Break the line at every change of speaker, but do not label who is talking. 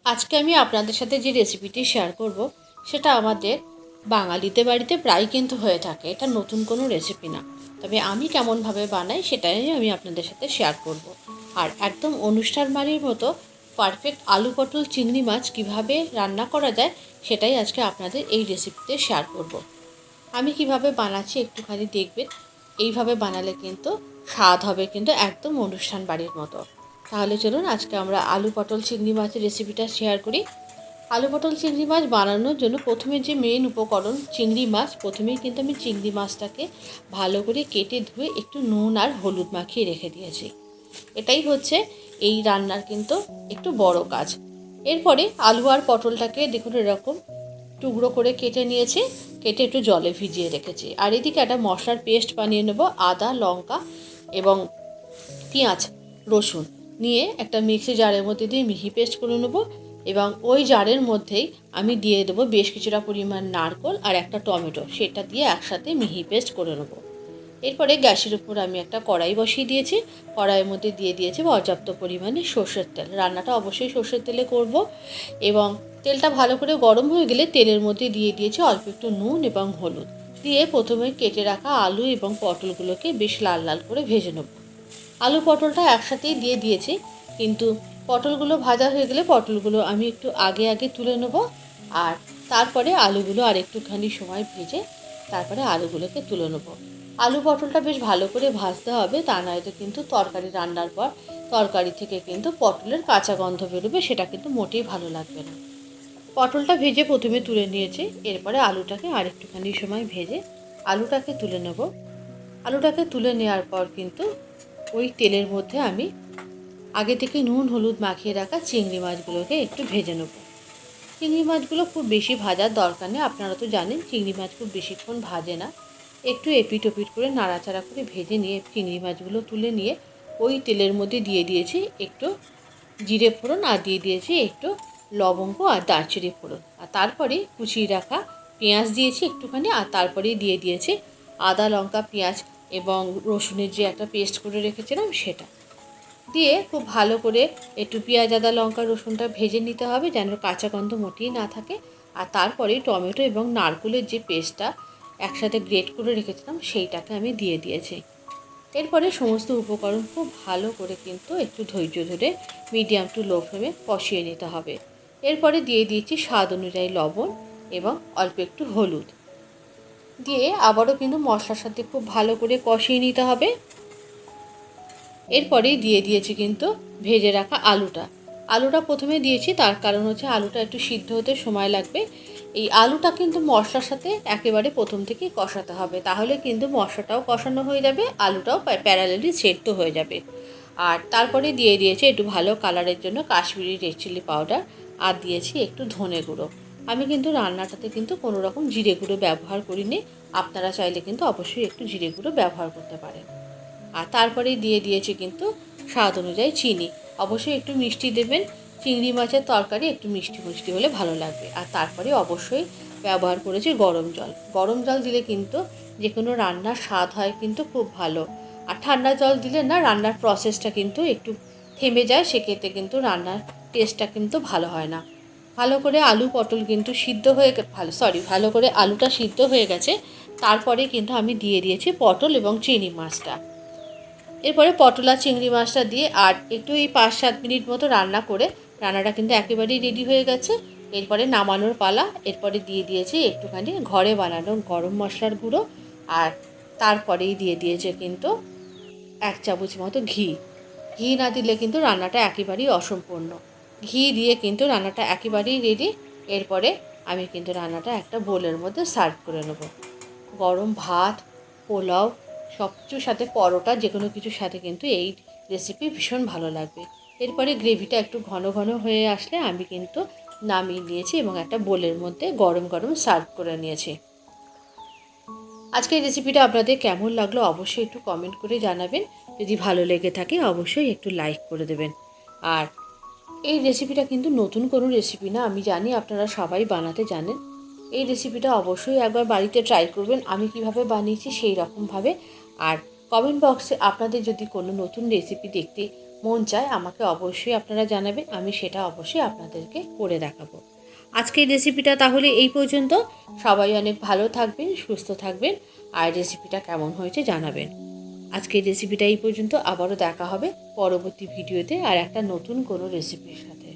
আজকে আমি আপনাদের সাথে যে রেসিপিটি শেয়ার করব সেটা আমাদের বাঙালিদের বাড়িতে প্রায় কিন্তু হয়ে থাকে। এটা নতুন কোনো রেসিপি না, তবে আমি কেমনভাবে বানাই সেটাই আমি আপনাদের সাথে শেয়ার করব। আর একদম অনুষ্ঠান বাড়ির মতো পারফেক্ট আলু পটল চিংড়ি মাছ কিভাবে রান্না করা যায় সেটাই আজকে আপনাদের এই রেসিপিতে শেয়ার করব। আমি কিভাবে বানাচ্ছি একটুখানি দেখবেন। এইভাবে বানালে কিন্তু স্বাদ হবে কিন্তু একদম অনুষ্ঠান বাড়ির মতো। তাহলে চলুন আজকে আমরা আলু পটল চিংড়ি মাছের রেসিপিটা শেয়ার করি। আলু পটল চিংড়ি মাছ বানানোর জন্য প্রথমে যে মেন উপকরণ চিংড়ি মাছ, প্রথমেই কিন্তু আমি চিংড়ি মাছটাকে ভালো করে কেটে ধুয়ে একটু নুন আর হলুদ মাখিয়ে রেখে দিয়েছি। এটাই হচ্ছে এই রান্নার কিন্তু একটু বড় কাজ। এরপরে আলু আর পটলটাকে দেখুন এরকম টুকরো করে কেটে নিয়েছি, কেটে একটু জলে ভিজিয়ে রেখেছি। আর এদিকে একটা মশলার পেস্ট বানিয়ে নেব। আদা, লঙ্কা এবং পেঁয়াজ, রসুন নিয়ে একটা মিক্সি জারের মধ্যে দিয়ে মিহি পেস্ট করে নেব। এবং ওই জারের মধ্যেই আমি দিয়ে দেবো বেশ কিছুটা পরিমাণ নারকেল আর একটা টমেটো, সেটা দিয়ে একসাথে মিহি পেস্ট করে নেব। এরপরে গ্যাসের উপর আমি একটা কড়াই বসিয়ে দিয়েছি। কড়াইয়ের মধ্যে দিয়ে দিয়েছি পর্যাপ্ত পরিমাণে সর্ষের তেল। রান্নাটা অবশ্যই সর্ষের তেলে করব। এবং তেলটা ভালো করে গরম হয়ে গেলে তেলের মধ্যে দিয়ে দিয়েছি অল্প একটু নুন এবং হলুদ দিয়ে প্রথমে কেটে রাখা আলু এবং পটলগুলোকে বেশ লাল লাল করে ভেজে নেব। আলু পটলটা একসাথেই দিয়ে দিয়েছি, কিন্তু পটলগুলো ভাজা হয়ে গেলে পটলগুলো আমি একটু আগে আগে তুলে নেব। আর তারপরে আলুগুলো আর একটুখানি সময় ভেজে তারপরে আলুগুলোকে তুলে নেব। আলু পটলটা বেশ ভালো করে ভাজতে হবে, তা নয়তো কিন্তু তরকারি রান্নার পর তরকারি থেকে কিন্তু পটলের কাঁচা গন্ধ বেরোবে, সেটা কিন্তু মোটেই ভালো লাগবে না। পটলটা ভেজে প্রথমে তুলে নিয়েছি, এরপরে আলুটাকে আর একটুখানি সময় ভেজে আলুটাকে তুলে নেব। আলুটাকে তুলে নেওয়ার পর কিন্তু ওই তেলের মধ্যে আমি আগে থেকে নুন হলুদ মাখিয়ে রাখা চিংড়ি মাছগুলোকে একটু ভেজে নেব। চিংড়ি মাছগুলো খুব বেশি ভাজার দরকার নেই, আপনারা তো জানেন চিংড়ি মাছ খুব বেশিক্ষণ ভাজে না। একটু এপিট ওপিট করে নাড়াচাড়া করে ভেজে নিয়ে চিংড়ি মাছগুলো তুলে নিয়ে ওই তেলের মধ্যে দিয়ে দিয়েছি একটু জিরে ফোড়ন আর দিয়ে দিয়েছি একটু লবঙ্গ আর দারচিনি ফোড়ন। আর তারপরে কুচিয়ে রাখা পেঁয়াজ দিয়েছি একটুখানি, আর তারপরেই দিয়ে দিয়েছি আদা লঙ্কা পেঁয়াজ এবং রসুনের যে একটা পেস্ট করে রেখেছিলাম সেটা দিয়ে খুব ভালো করে একটু পেঁয়াজ আদা লঙ্কা রসুনটা ভেজে নিতে হবে যেন কাঁচা গন্ধ মোটেই না থাকে। আর তারপরে টমেটো এবং নারকেলের যে পেস্টটা একসাথে গ্রেট করে রেখেছিলাম সেইটাকে আমি দিয়ে দিয়েছি। এরপরে সমস্ত উপকরণ খুব ভালো করে কিন্তু একটু ধৈর্য ধরে মিডিয়াম টু লো ফ্লেমে কষিয়ে নিতে হবে। এরপরে দিয়ে দিয়েছি স্বাদ অনুযায়ী লবণ এবং অল্প একটু হলুদ দিয়ে আবারও কিন্তু মশলার সাথে খুব ভালো করে কষিয়ে নিতে হবে। এরপরেই দিয়ে দিয়েছি কিন্তু ভেজে রাখা আলুটা প্রথমে দিয়েছি, তার কারণ হচ্ছে আলুটা একটু সিদ্ধ হতে সময় লাগবে। এই আলুটা কিন্তু মশলার সাথে একেবারে প্রথম থেকেই কষাতে হবে, তাহলে কিন্তু মশলাটাও কষানো হয়ে যাবে, আলুটাও প্যারালালি সেদ্ধ হয়ে যাবে। আর তারপরে দিয়ে দিয়েছি একটু ভালো কালারের জন্য কাশ্মীরি রেড চিলি পাউডার আর দিয়েছি একটু ধনে গুঁড়ো। আমি কিন্তু রান্নাটাতে কিন্তু কোনো রকম জিরে গুঁড়ো ব্যবহার করিনি, আপনারা চাইলে কিন্তু অবশ্যই একটু জিরে গুঁড়ো ব্যবহার করতে পারেন। আর তারপরেই দিয়ে দিয়েছি কিন্তু স্বাদ অনুযায়ী চিনি। অবশ্যই একটু মিষ্টি দেবেন, চিংড়ি মাছের তরকারি একটু মিষ্টি মিষ্টি হলে ভালো লাগবে। আর তারপরে অবশ্যই ব্যবহার করেছি গরম জল দিলে কিন্তু যে কোনো রান্নার স্বাদ হয় কিন্তু খুব ভালো। আর ঠান্ডা জল দিলে না রান্নার প্রসেসটা কিন্তু একটু থেমে যায়, সেক্ষেত্রে কিন্তু রান্নার টেস্টটা কিন্তু ভালো হয় না। ভালো করে আলু পটল কিন্তু সিদ্ধ হয়ে ভালো করে আলুটা সিদ্ধ হয়ে গেছে। তারপরে কিন্তু আমি দিয়ে দিয়েছি পটল এবং চিংড়ি মাছটা। এরপরে পটল আর চিংড়ি মাছটা দিয়ে আর একটু এই 5-7 মিনিট মতো রান্না করে রান্নাটা কিন্তু একেবারেই রেডি হয়ে গেছে। এরপরে নামানোর পালা। এরপরে দিয়ে দিয়েছি একটুখানি ঘরে বানানো গরম মশলার গুঁড়ো, আর তারপরেই দিয়ে দিয়েছে কিন্তু 1 চামচ মতো ঘি না দিলে কিন্তু রান্নাটা একেবারেই অসম্পূর্ণ। ঘি দিয়ে কিন্তু রান্নাটা একেবারেই রেডি। এরপরে আমি কিন্তু রান্নাটা একটা বোলের মধ্যে সার্ভ করে নেব। গরম ভাত, পোলাও সব কিছুর সাথে পরোটা যে কোনো কিছুর সাথে কিন্তু এই রেসিপি ভীষণ ভালো লাগবে। এরপরে গ্রেভিটা একটু ঘন ঘন হয়ে আসলে আমি কিন্তু নামিয়ে নিয়েছি এবং একটা বোলের মধ্যে গরম গরম সার্ভ করে নিয়েছি। আজকের রেসিপিটা আপনাদের কেমন লাগলো অবশ্যই একটু কমেন্ট করে জানাবেন। যদি ভালো লেগে থাকে অবশ্যই একটু লাইক করে দেবেন। আর এই রেসিপিটা কিন্তু নতুন কোনো রেসিপি না, আমি জানি আপনারা সবাই বানাতে জানেন। এই রেসিপিটা অবশ্যই একবার বাড়িতে ট্রাই করবেন আমি কিভাবে বানিয়েছি সেই রকমভাবে। আর কমেন্ট বক্সে আপনাদের যদি কোনো নতুন রেসিপি দেখতে মন চায় আমাকে অবশ্যই আপনারা জানাবেন, আমি সেটা অবশ্যই আপনাদেরকে করে দেখাবো। আজকের রেসিপিটা তাহলে এই পর্যন্ত। সবাই অনেক ভালো থাকবেন, সুস্থ থাকবেন, আর রেসিপিটা কেমন হয়েছে জানাবেন। আজকের রেসিপিটা এই পর্যন্ত, আবারও দেখা হবে পরবর্তী ভিডিওতে আর একটা নতুন কোনো রেসিপির সাথে।